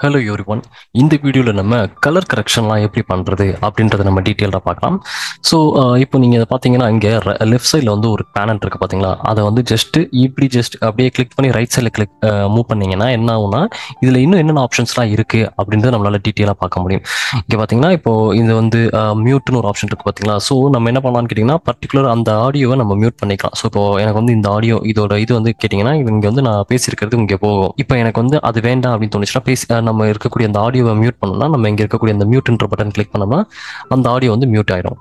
Hello everyone. இந்த வீடியோவில் நம்ம கலர் கரெக்ஷன்லாம் எப்படி பண்ணுறது அப்படின்றத நம்ம டீட்டெயிலாக பார்க்கலாம். ஸோ இப்போ நீங்கள் இதை பார்த்தீங்கன்னா இங்கே லெஃப்ட் சைடில் வந்து ஒரு பேனல் இருக்குது பார்த்தீங்களா, அதை வந்து ஜஸ்ட் அப்படியே கிளிக் பண்ணி ரைட் சைடில் மூவ் பண்ணிங்கன்னா என்ன ஆகும்னா, இதில் இன்னும் என்னென்ன ஆப்ஷன்ஸ்லாம் இருக்குது அப்படின்றத நம்மளால் டீட்டெயிலாக பார்க்க முடியும். இங்கே பார்த்தீங்கன்னா இப்போது இது வந்து மியூட்னு ஒரு ஆப்ஷன் இருக்குது பார்த்தீங்களா. ஸோ நம்ம என்ன பண்ணலாம்னு கேட்டிங்கன்னா, பர்டிகுலர் அந்த ஆடியோவை நம்ம மியூட் பண்ணிக்கலாம். ஸோ இப்போ எனக்கு வந்து இந்த ஆடியோ இது வந்து கேட்டிங்கன்னா, இங்கே வந்து நான் பேசியிருக்கிறது இங்கே போகும். இப்போ எனக்கு வந்து அது வேண்டாம் அப்படின்னு தோணுச்சுன்னா நம்ம இருக்கக்கூடிய அந்த ஆடியோவை மியூட் பண்ணோம்னா, நம்ம இங்கே இருக்கக்கூடிய அந்த மியூட்ன்ற பட்டன் கிளிக் பண்ணோம்னா அந்த ஆடியோ வந்து மியூட் ஆயிடும்.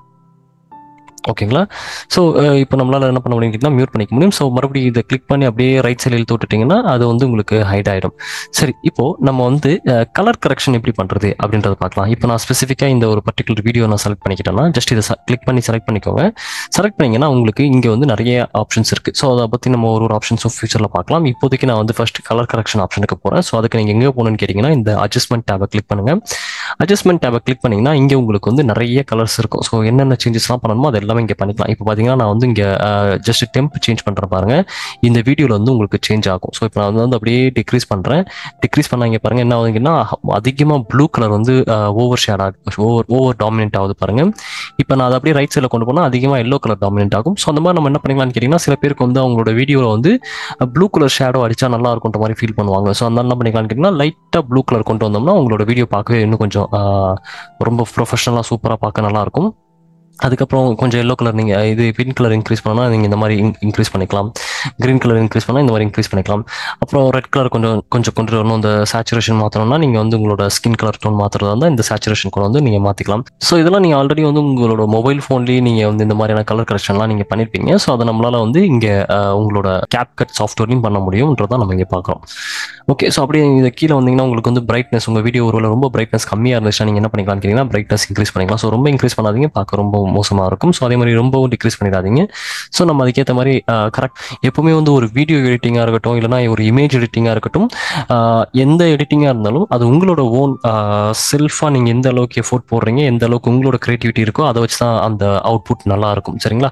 ஓகேங்களா. ஸோ இப்போ நம்மளால் என்ன பண்ண முடியும் கேட்டிங்கன்னா, மியூட் பண்ணிக்க முடியும். ஸோ மறுபடியும் இதை கிளிக் பண்ணி அப்படியே ரைட் சைடில் இழுத்து விட்டுட்டிங்கன்னா அது வந்து உங்களுக்கு ஹைட் ஆகிடும். சரி, இப்போது நம்ம வந்து கலர் கரெக்ஷன் எப்படி பண்ணுறது அப்படின்றத பார்க்கலாம். இப்போ நான் ஸ்பெசிஃபிக்காக இந்த ஒரு பர்டிகுலர் வீடியோ நான் செலக்ட் பண்ணிக்கிட்டேன்னா, ஜஸ்ட் இதை கிளிக் பண்ணி செலக்ட் பண்ணிக்கோங்க. செலக்ட் பண்ணிங்கன்னா உங்களுக்கு இங்கே வந்து நிறைய ஆப்ஷன்ஸ் இருக்குது. ஸோ அதை பற்றி நம்ம ஒரு ஆப்ஷன்ஸும் ஃபியூச்சரில் பார்க்கலாம். இப்போதைக்கு நான் வந்து ஃபஸ்ட் கலர் கரெக்ஷன் ஆப்ஷனுக்கு போகிறேன். ஸோ அதுக்கு நீங்கள் எங்கே போகணுன்னு கேட்டிங்கன்னா, இந்த அட்ஜஸ்ட்மெண்ட் டேபை கிளிக் பண்ணுங்கள். அட்ஜஸ்ட்மெண்ட் டேபை கிளிக் பண்ணிங்கன்னா இங்கே உங்களுக்கு வந்து நிறைய கலர்ஸ் இருக்கும். ஸோ என்னென்ன சேஞ்சஸ்லாம் பண்ணணுமோ அது எல்லாமே இங்கே பண்ணிக்கலாம். இப்போ பார்த்தீங்கன்னா நான் வந்து இங்கே ஜஸ்ட் டெம்ப் சேஞ்ச் பண்ணுறேன் பாருங்கள். இந்த வீடியோவில் வந்து உங்களுக்கு சேஞ்ச் ஆகும். ஸோ இப்போ நான் வந்து அப்படியே டிக்ரீஸ் பண்ணுறேன். டிக்ரீஸ் பண்ணால் இங்கே பாருங்கள் என்ன ஆகுதுங்கன்னா, அதிகமாக ப்ளூ கலர் வந்து ஓவர் ஷேட் ஆகும், ஓவர் டாமினென்ட் ஆகுது பாருங்கள். இப்போ நான் அதை அப்படியே ரைட் சைடில் கொண்டு போனால் அதிகமாக எல்லோ கலர் டாமினென்ட் ஆகும். ஸோ அந்த மாதிரி நம்ம என்ன பண்ணிக்கலாம்னு கேட்டிங்கன்னா, சில பேருக்கு வந்து அவங்களோட வீடியோவில் வந்து ப்ளூ கலர் ஷேடோ அடித்தா நல்லா இருக்குன்ற மாதிரி ஃபீல் பண்ணுவாங்க. ஸோ அந்த என்ன பண்ணிக்கலாம்னு கேட்டிங்கன்னா, லைட்டாக ப்ளூ கலர் கொண்டு வந்தோம்னா உங்களோட வீடியோ பார்க்கவே இன்னும் கொஞ்சம் ரொம்ப ப்ரொஃபஷனலாக சூப்பராக பார்க்க நல்லாயிருக்கும். அதுக்கப்புறம் கொஞ்சம் எல்லோ கலர் நீங்கள் இது பிங்க் கலர் இன்க்ரீஸ் பண்ணால் நீங்கள் இந்த மாதிரி இன்க்ரீஸ் பண்ணிக்கலாம். க்ரீன் கலர் இன்க்ரீஸ் பண்ணால் இந்த மாதிரி இன்க்ரீஸ் பண்ணிக்கலாம். அப்புறம் ரெட் கலர் கொஞ்சம் கொண்டு வரணும். இந்த சேச்சுரேஷன் மாற்றணும்னா நீங்கள் வந்து உங்களோட ஸ்கின் கலர் டோன் மாற்றுறதா இருந்தால் இந்த சேச்சுரேஷன் கூட வந்து நீங்கள் மாற்றிக்கலாம். ஸோ இதெல்லாம் நீங்கள் ஆல்ரெடி வந்து உங்களோட மொபைல் ஃபோன்லேயே நீங்கள் வந்து இந்த மாதிரியான கலர் கரெக்ஷன்லாம் நீங்கள் பண்ணியிருப்பீங்க. ஸோ அதை நம்மளால் வந்து இங்கே உங்களோட CapCut சாஃப்ட்வேர்லையும் பண்ண முடியும்ன்றதான் நம்ம இங்கே பார்க்குறோம். ஓகே, ஸோ அப்படியே இதை கீழே வந்தீங்கன்னா உங்களுக்கு வந்து பிரைட்னஸ், உங்கள் வீடியோ ஒருவேளை ரொம்ப பிரைட்னஸ் கம்மியாக இருந்துச்சுன்னா நீங்கள் என்ன பண்ணிக்கலாம்னு கேட்டிங்கன்னா, பிரைட்னஸ் இன்க்ரீஸ் பண்ணிக்கலாம். ஸோ ரொம்ப இன்க்ரீஸ் பண்ணாதீங்க, பார்க்க ரொம்ப மோசமாக இருக்கும். ஸோ அதே மாதிரி ரொம்பவும் டிக்ரீஸ் பண்ணிடாதீங்க. ஸோ நம்ம அதுக்கேற்ற மாதிரி கரெக்ட் எப்பவுமே வந்து ஒரு வீடியோ எடிட்டிங்காக இருக்கட்டும், இல்லைனா ஒரு இமேஜ் எடிட்டிங்காக இருக்கட்டும், எந்த எடிட்டிங்காக இருந்தாலும் அது உங்களோட ஓன் செல்ஃபாக நீங்கள் எந்த அளவுக்கு எஃபோர்ட் போடுறீங்க, எந்த அளவுக்கு உங்களோட கிரியேட்டிவிட்டி இருக்கோ அதை வச்சு தான் அந்த அவுட்புட் நல்லா இருக்கும். சரிங்களா.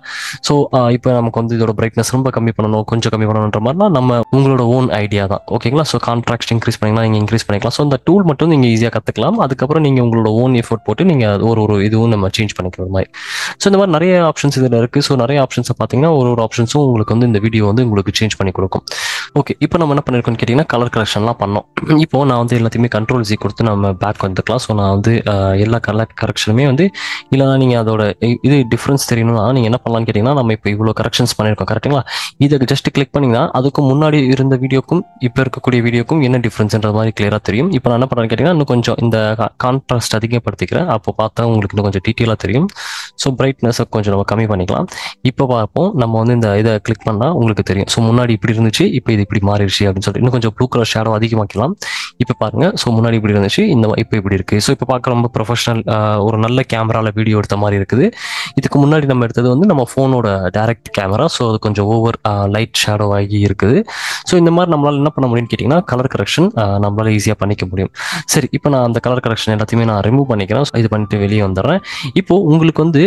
ஸோ இப்போ நமக்கு வந்து இதோட பிரைட்னஸ் ரொம்ப கம்மி பண்ணணும், கொஞ்சம் கம்மி பண்ணணுன்ற மாதிரினா நம்ம உங்களோட ஓன் ஐடியா தான். ஓகேங்களா. ஸோ கான்ட்ராக்ட் இன்க்ரீஸ் பண்ணிங்கன்னா நீங்கள் இன்க்ரீஸ் பண்ணிக்கலாம். ஸோ இந்த டூல் மட்டும் நீங்கள் ஈஸியாக கற்றுக்கலாம். அதுக்கப்புறம் நீங்கள் உங்களோட ஓன் எஃபோர்ட் போட்டு நீங்கள் ஒரு இதுவும் நம்ம சேஞ்ச் பண்ணிக்கிற மாதிரி. ஸோ இந்த மாதிரி நிறைய ஆப்ஷன்ஸ் இதில் இருக்குது. ஸோ நிறைய ஆப்ஷன்ஸை பார்த்தீங்கன்னா ஒரு ஆப்ஷன்ஸும் உங்களுக்கு வந்து இந்த வீடியோ வந்து உங்களுக்கு சேஞ்ச் பண்ணி கொடுக்கும். ஓகே, இப்போ நம்ம என்ன பண்ணியிருக்கோம்னு கேட்டிங்கன்னா, கலர் கரெக்ஷன்லாம் பண்ணோம். இப்போது நான் வந்து எல்லாத்தையுமே Ctrl+C கொடுத்து நம்ம பேக் வந்துக்கலாம். ஸோ நான் வந்து எல்லா கலர் கரெக்ஷனுமே வந்து இல்லைனா நீங்கள் அதோட இது டிஃப்ரென்ஸ் தெரியணும்னா நீங்கள் என்ன பண்ணலான்னு கேட்டிங்கன்னா, நம்ம இப்போ இவ்வளோ கரெக்ஷன்ஸ் பண்ணியிருக்கோம் கரெக்டுங்களா. இதை ஜஸ்ட் கிளிக் பண்ணிங்கன்னா அதுக்கு முன்னாடி இருந்த வீடியோக்கும் இப்போ இருக்கக்கூடிய வீடியோக்கும் என்ன டிஃப்ரென்ஸ்ன்ற மாதிரி கிளியராக தெரியும். இப்போ நான் என்ன பண்ணுறேன்னு கேட்டிங்கன்னா, இன்னும் கொஞ்சம் இந்த கான்ட்ராஸ்ட் அதிகப்படுத்திக்கிறேன். அப்போ பார்த்தா உங்களுக்கு இன்னும் கொஞ்சம் டீட்டெயிலாக தெரியும். ஸோ பிரைட்னஸை கொஞ்சம் நம்ம கம்மி பண்ணிக்கலாம். இப்போ பார்ப்போம், நம்ம வந்து இந்த இதை கிளிக் பண்ணால் உங்களுக்கு தெரியும். ஸோ முன்னாடி இப்படி இருந்துச்சு, இப்போ இது இப்படி மாறிடுச்சு அப்படின்னு சொல்லிட்டு இன்னும் கொஞ்சம் ப்ளூ கலர் ஷேடோ அதிகமாக்கலாம். இப்போ பாருங்கள், ஸோ முன்னாடி இப்படி இருந்துச்சு, இப்போ இப்படி இருக்குது. ஸோ இப்போ பார்க்க ரொம்ப ப்ரொஃபஷனல், ஒரு நல்ல கேமராவில் வீடியோ எடுத்த மாதிரி இருக்குது. இதுக்கு முன்னாடி நம்ம எடுத்தது வந்து நம்ம ஃபோனோட டைரக்ட் கேமரா. ஸோ அது கொஞ்சம் ஓவர் லைட் ஷேடோ ஆகி இருக்குது. ஸோ இந்த மாதிரி நம்மளால் என்ன பண்ண முடியும்னு கேட்டிங்கன்னா, கலர் கரெக்ஷன் நம்மளால் ஈஸியாக பண்ணிக்க முடியும். சரி, இப்போ நான் அந்த கலர் கரெக்ஷன் எல்லாத்தையுமே நான் ரிமூவ் பண்ணிக்கிறேன். இது பண்ணிட்டு வெளியே வந்துடுறேன். இப்போது உங்களுக்கு வந்து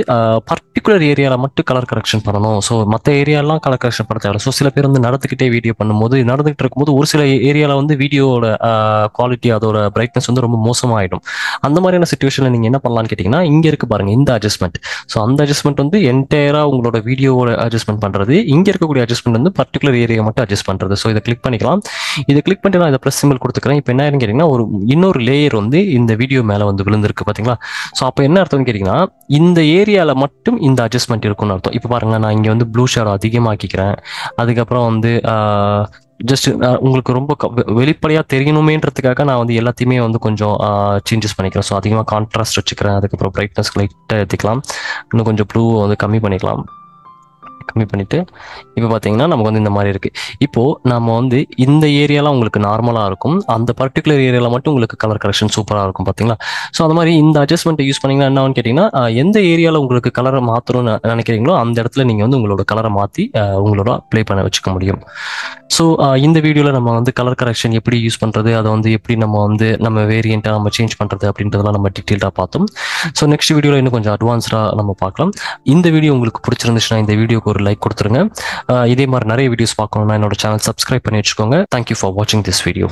பர்டிகுலர் ஏரியாவில் மட்டும் கலர் கரெக்ஷன் பண்ணணும். ஸோ மற்ற ஏரியாலாம் கலர் கரெக்ஷன் பண்ண தேவை. ஸோ சில பேர் வந்து நடந்துக்கிட்டே வீடியோ நடந்துகிட்டு இருக்கும்போது ஒரு சில ஏரியாவில் வந்து வீடியோட குவாலிட்டி, அதோட பிரைட்னஸ் வந்து ரொம்ப மோசமாகிடும். அந்த மாதிரியான சிச்சுவேஷனில் நீங்கள் என்ன பண்ணலான்னு கேட்டிங்கன்னா, இங்கே இருக்குது பாருங்கள் இந்த அட்ஜஸ்ட்மெண்ட். ஸோ அந்த அட்ஜஸ்ட்மெண்ட் வந்து என்டையராக உங்களோட வீடியோவோட அட்ஜஸ்ட்மெண்ட் பண்ணுறது. இங்கே இருக்கக்கூடிய அட்ஜஸ்ட்மெண்ட் வந்து பர்டிகுலர் ஏரியா மட்டும் அட்ஜஸ்ட் பண்ணுறது. ஸோ இதை கிளிக் பண்ணிக்கலாம். இதை கிளிக் பண்ணிட்டு நான் இதை ப்ளஸ் சிம்பிள் கொடுத்துக்கிறேன். இப்போ என்ன கேட்டிங்கன்னா, இன்னொரு லேயர் வந்து இந்த வீடியோ மேலே வந்து விழுந்திருக்கு பார்த்தீங்களா. ஸோ அப்போ என்ன அர்த்தம்னு கேட்டிங்கன்னா, இந்த ஏரியாவில் மட்டும் இந்த அட்ஜஸ்ட்மெண்ட் இருக்கும்னு அர்த்தம். இப்போ பாருங்கள், நான் இங்கே வந்து ப்ளூ ஷேடோ அதிகமாக்கிக்கிறேன். அதுக்கப்புறம் வந்து ஜஸ்ட் உங்களுக்கு ரொம்ப வெளிப்படையாக தெரியணுமேன்றதுக்காக நான் வந்து எல்லாத்தையுமே வந்து கொஞ்சம் சேஞ்சஸ் பண்ணிக்கிறேன். ஸோ அதிகமாக கான்ட்ராஸ்ட் வச்சுக்கிறேன். அதுக்கப்புறம் பிரைட்னஸ் லைட்டாக ஏற்றிக்கலாம். இன்னும் கொஞ்சம் ப்ளூவை வந்து கம்மி பண்ணிவிட்டு இப்போ பார்த்தீங்கன்னா நமக்கு வந்து இந்த மாதிரி இருக்குது. இப்போது நம்ம வந்து இந்த ஏரியாலாம் உங்களுக்கு நார்மலாக இருக்கும், அந்த பர்டிகுலர் ஏரியாவில் மட்டும் உங்களுக்கு கலர் கரெக்ஷன் சூப்பராக இருக்கும் பார்த்தீங்களா. ஸோ அந்த மாதிரி இந்த அட்ஜஸ்ட்மெண்ட்டை யூஸ் பண்ணிங்கன்னா என்னன்னு கேட்டிங்கன்னா, எந்த ஏரியாவில் உங்களுக்கு கலரை மாற்றணும்னு நினைக்கிறீங்களோ அந்த இடத்துல நீங்கள் வந்து உங்களோட கலரை மாற்றி உங்களோட ப்ளே பண்ண வச்சுக்க முடியும். ஸோ இந்த வீடியோவில் நம்ம வந்து கலர் கரெக்ஷன் எப்படி யூஸ் பண்ணுறது, அதை வந்து எப்படி நம்ம வேரியண்ட்டாக நம்ம சேஞ்ச் பண்ணுறது அப்படின்றதெல்லாம் நம்ம டீட்டெயிலாக பார்த்தோம். ஸோ நெக்ஸ்ட் வீடியோவில் இன்னும் கொஞ்சம் அட்வான்ஸ்டாக நம்ம பார்க்கலாம். இந்த வீடியோ உங்களுக்கு பிடிச்சிருந்துச்சுன்னா இந்த வீடியோக்கு ஒரு லைக் கொடுத்துருங்க. இதே மாதிரி நிறைய வீடியோஸ் பார்க்கணும்னா என்னோட சேனல் சப்ஸ்கிரைப் பண்ணி வச்சுக்கோங்க. தேங்க்யூ ஃபார் வாட்சிங் திஸ் வீடியோ.